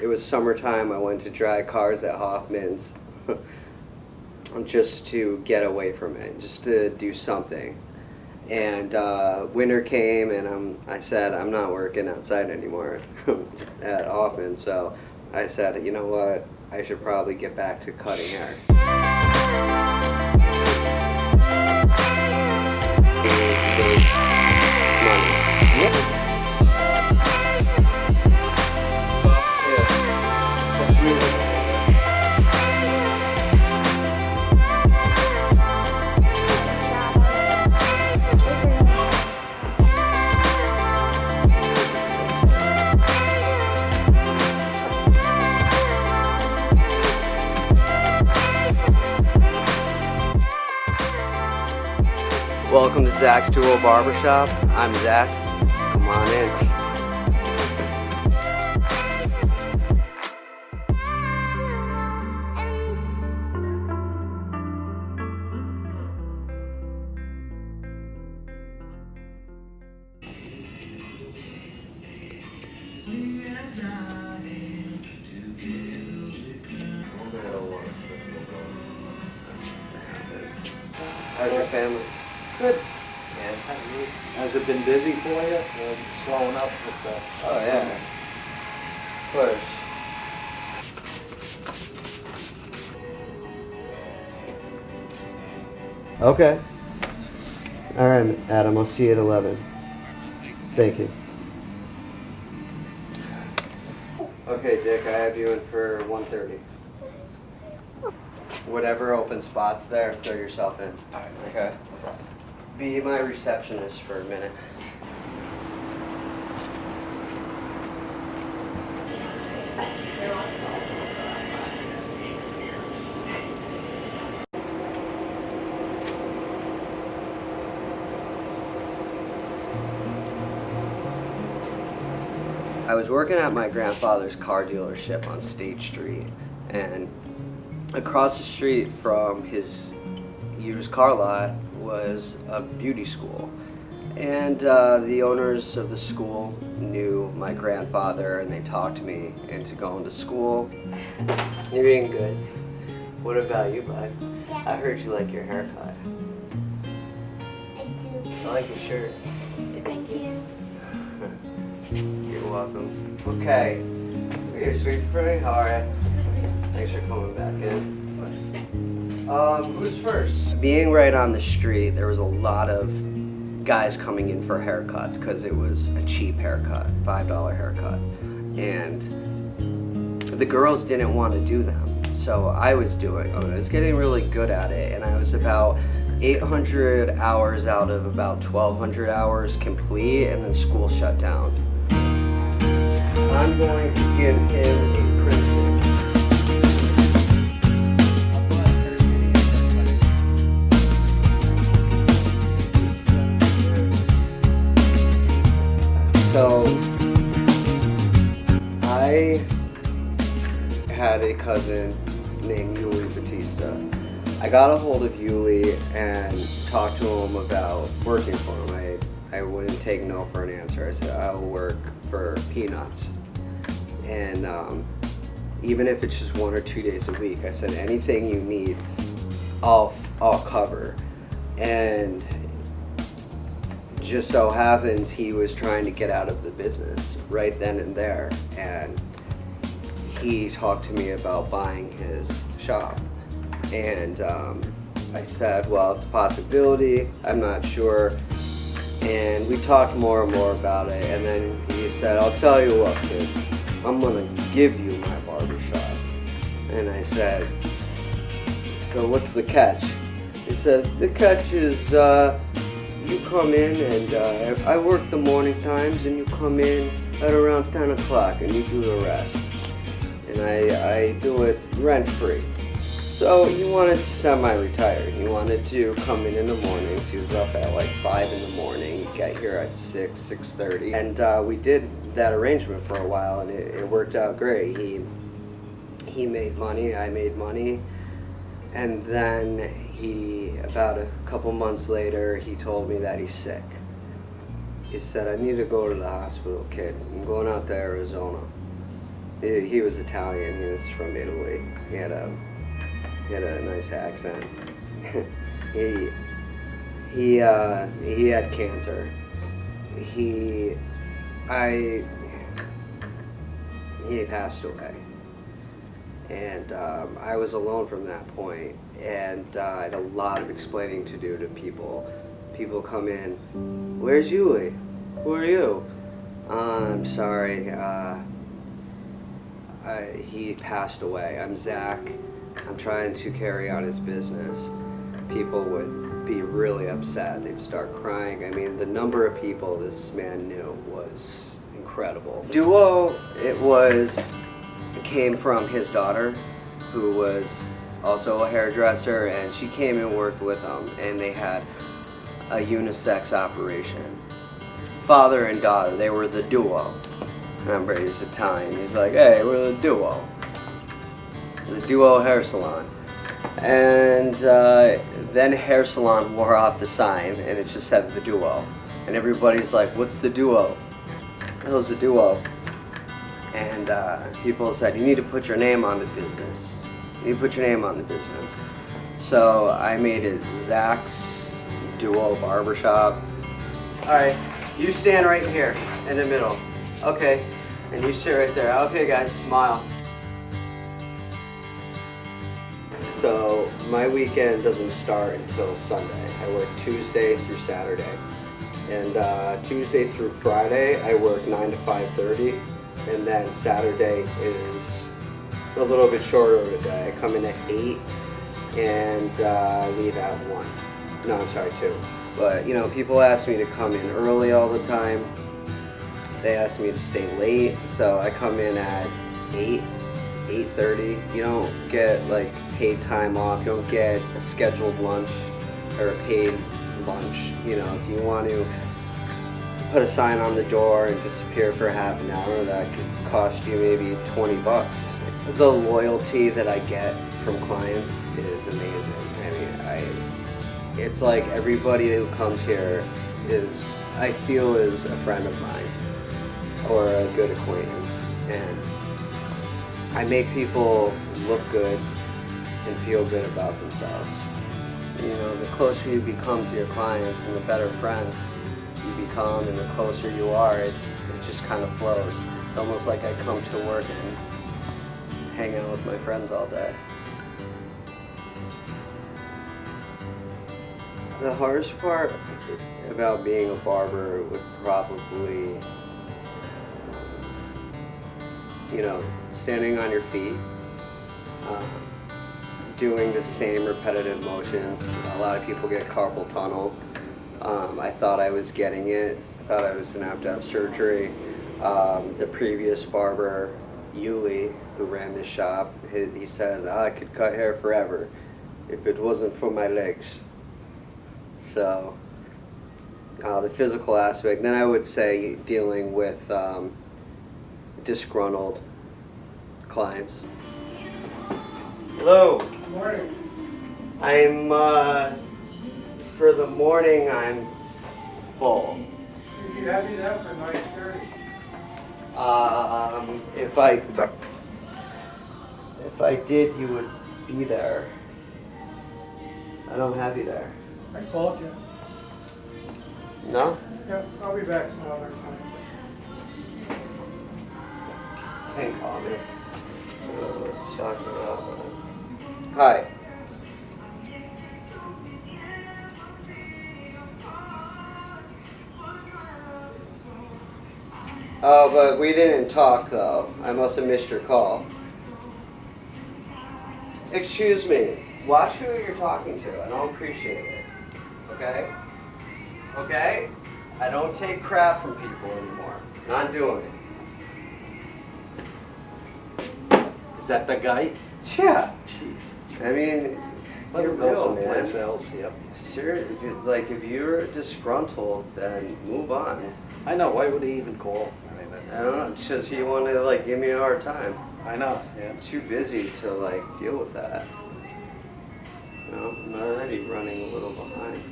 it was summertime. I went to dry cars at Hoffman's just to get away from it, just to do something. And winter came, and I said, I'm not working outside anymore at Hoffman. So I said, you know what, I should probably get back to cutting hair. Welcome to Zach's Duo Barbershop. I'm Zach. Come on in. How's your family? Good. Yeah. Has it been busy for you? Slowing up with the... Oh yeah. Of course. Okay. All right, Adam. I'll see you at 11. Thank you. Okay, Dick. I have you in for 1:30. Whatever open spots there, throw yourself in. Okay. Be my receptionist for a minute. I was working at my grandfather's car dealership on State Street, and across the street from his used car lot was a beauty school. And the owners of the school knew my grandfather, and they talked me into going to school. You're being good. What about you, bud? Yeah. I heard you like your haircut. I do. I like your shirt. Thank you. You're welcome. Okay. Here, sweet pretty. How are you? Thanks for coming back in. Who's first? Being right on the street, there was a lot of guys coming in for haircuts because it was a cheap haircut, $5 haircut. And the girls didn't want to do them. So I was doing it. I was getting really good at it, and I was about 800 hours out of about 1,200 hours complete, and then school shut down. I'm going to give him a Princeton. So, I had a cousin named Batista. I got a hold of Yuli and talked to him about working for him. I wouldn't take no for an answer. I said, I'll work for peanuts. And even if it's just 1 or 2 days a week, I said, anything you need, I'll cover. And just so happens he was trying to get out of the business right then and there, and he talked to me about buying his shop. And I said, well, it's a possibility, I'm not sure. And we talked more and more about it, and then he said, I'll tell you what, kid, I'm gonna give you my barbershop. And I said, so what's the catch? He said, the catch is you come in, and I work the morning times, and you come in at around 10 o'clock and you do the rest. And I do it rent-free. So he wanted to semi-retire. He wanted to come in the mornings. He was up at like 5 in the morning, get here at 6, 6:30. And we did that arrangement for a while, and it worked out great. He made money, I made money. And then about a couple months later, he told me that he's sick. He said, I need to go to the hospital, kid. I'm going out to Arizona. He was Italian. He was from Italy. He had a nice accent. he had cancer. He passed away, and I was alone from that point, and I had a lot of explaining to do to people. People come in, "Where's Yuli? Who are you?" "I'm sorry, he passed away. I'm Zach. I'm trying to carry on his business." People would be really upset. They'd start crying. I mean, the number of people this man knew was incredible. Duo, it came from his daughter, who was also a hairdresser, and she came and worked with him, and they had a unisex operation. Father and daughter, they were the duo. Remember, he's Italian. He's like, "Hey, we're the duo. The duo hair salon." And then hair salon wore off the sign, and it just said the duo. And everybody's like, "What's the duo?" It was the duo. And people said, "You need to put your name on the business. You need to put your name on the business." So I made it Zach's Duo Barbershop. All right, you stand right here in the middle. Okay, and you sit right there. Okay, guys, smile. So my weekend doesn't start until Sunday. I work Tuesday through Saturday. And Tuesday through Friday, I work 9 to 5:30. And then Saturday is a little bit shorter of a day. I come in at 8 and leave at 1. No, I'm sorry, 2. But, you know, people ask me to come in early all the time. They ask me to stay late. So I come in at 8, 8:30. You don't get, like, paid time off. You don't get a scheduled lunch or a paid lunch. You know, if you want to put a sign on the door and disappear for half an hour, that could cost you maybe $20. The loyalty that I get from clients is amazing. I mean, it's like everybody who comes here I feel is a friend of mine or a good acquaintance, and I make people look good and feel good about themselves. You know, the closer you become to your clients and the better friends you become and the closer you are, it just kind of flows. It's almost like I come to work and hang out with my friends all day. The hardest part about being a barber would probably, you know, standing on your feet, doing the same repetitive motions. A lot of people get carpal tunnel. I thought I was getting it. I thought I was going to have surgery. The previous barber, Yuli, who ran this shop, he said, "I could cut hair forever if it wasn't for my legs." So, the physical aspect. Then I would say dealing with disgruntled clients. Hello. Good morning. I'm, for the morning, I'm full. You have me that for 9:30. If I did, you would be there. I don't have you there. I called you. No? Yeah, I'll be back some other time. Can't call me. Let's talk about. Hi. Oh, but we didn't talk though. I must have missed your call. Excuse me. Watch who you're talking to. I don't appreciate it. Okay? Okay? I don't take crap from people anymore. Not doing it. Is that the guy? Yeah. Jeez. I mean, Let you're him go real, someplace man. else, yep. Seriously, like if you're disgruntled, then move on. I know, why would he even call? I mean, I don't know, it's just you want to like give me a hard time. I know, yeah. I'm too busy to like deal with that. You know, I'm already running a little behind.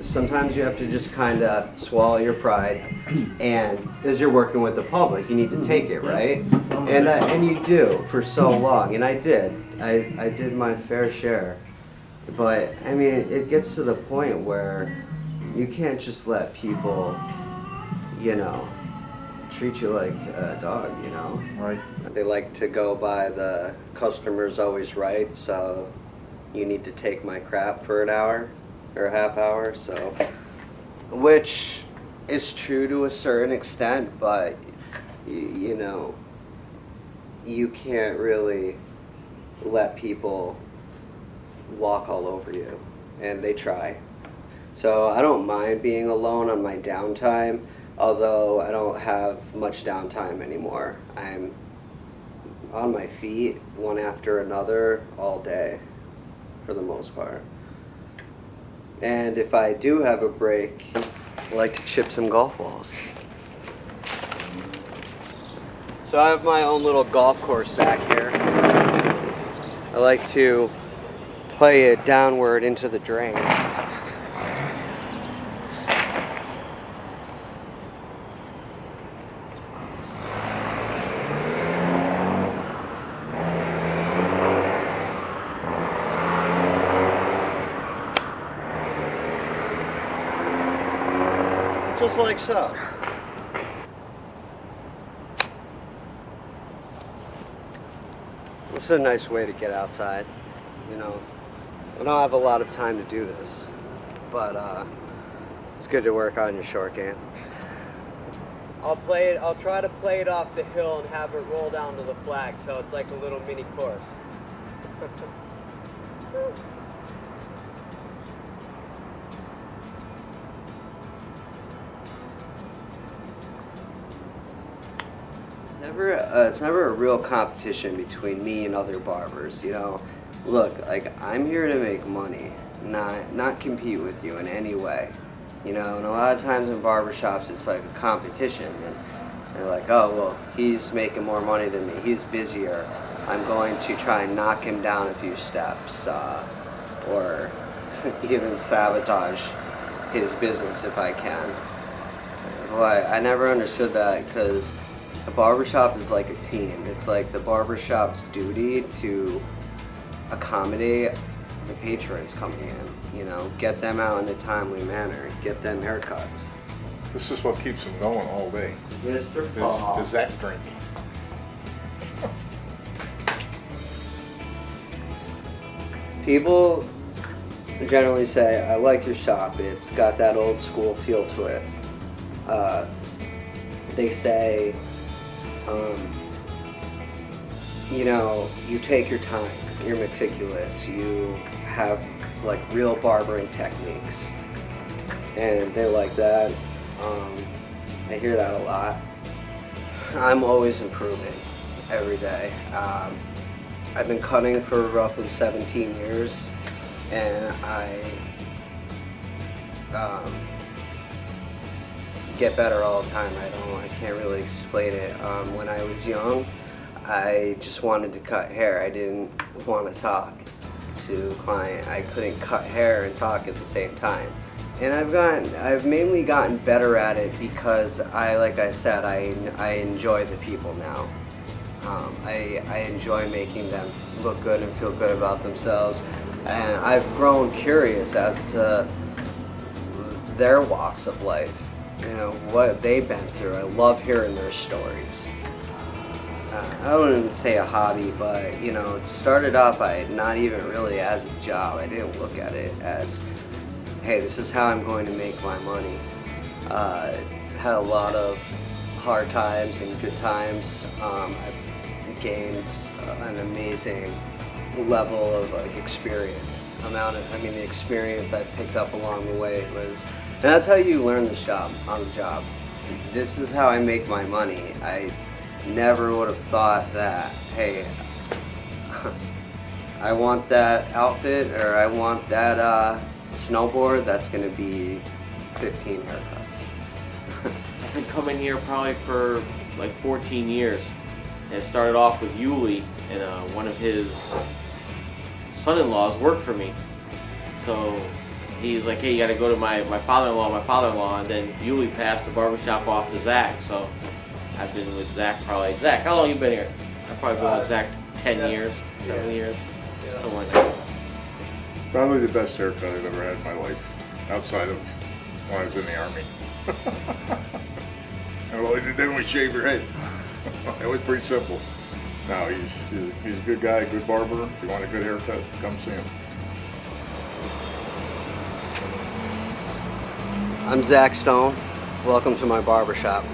sometimes you have to just kind of swallow your pride, and as you're working with the public, you need to take it, right? And you do for so long, and I did. I did my fair share, but I mean, it gets to the point where you can't just let people, you know, treat you like a dog, you know? Right. They like to go by the customer's always right, so you need to take my crap for an hour or a half hour, so, which is true to a certain extent, but you know, you can't really let people walk all over you, and they try. So I don't mind being alone on my downtime, although I don't have much downtime anymore. I'm on my feet one after another all day for the most part. And if I do have a break, I like to chip some golf balls. So I have my own little golf course back here. I like to play it downward into the drain. Just like so. This is a nice way to get outside, you know. I don't have a lot of time to do this, but it's good to work on your short game. I'll try to play it off the hill and have it roll down to the flag, so it's like a little mini course. It's never a real competition between me and other barbers, you know. Look, like, I'm here to make money, not compete with you in any way, you know. And a lot of times in barbershops, it's like a competition, and they're like, oh, well, he's making more money than me, he's busier, I'm going to try and knock him down a few steps, or even sabotage his business if I can. Well, I never understood that, because a barbershop is like a team. It's like the barbershop's duty to accommodate the patrons coming in, you know, get them out in a timely manner, get them haircuts. This is what keeps them going all day. Mr. Paul. Is that drink. People generally say, I like your shop, it's got that old school feel to it. They say, you know, you take your time, you're meticulous, you have like real barbering techniques, and they like that. I hear that a lot. I'm always improving every day. I've been cutting for roughly 17 years, and I get better all the time. I can't really explain it. When I was young, I just wanted to cut hair. I didn't want to talk to a client. I couldn't cut hair and talk at the same time. And I've mainly gotten better at it because like I said, I enjoy the people now. I enjoy making them look good and feel good about themselves. And I've grown curious as to their walks of life, you know, what they've been through. I love hearing their stories. I don't even say a hobby, but, you know, it started off not even really as a job. I didn't look at it as, hey, this is how I'm going to make my money. Had a lot of hard times and good times. I've gained an amazing level of like experience. The experience I picked up along the way was, and that's how you learn this job, on the job. This is how I make my money. I never would have thought that, hey, I want that outfit or I want that snowboard, that's going to be 15 haircuts. I've been coming here probably for like 14 years. And it started off with Vly, and one of his son-in-laws worked for me. So he's like, hey, you got to go to my father-in-law, and then Yuli passed the barbershop off to Zach. So I've been with Zach probably. Zach, how long you been here? I've probably been with Zach 10 years, 7 years, something like that. Probably the best haircut I've ever had in my life, outside of when I was in the Army. And well, then we shave your head. It was pretty simple. No, he's a good guy, good barber. If you want a good haircut, come see him. I'm Zach Stone. Welcome to my barbershop.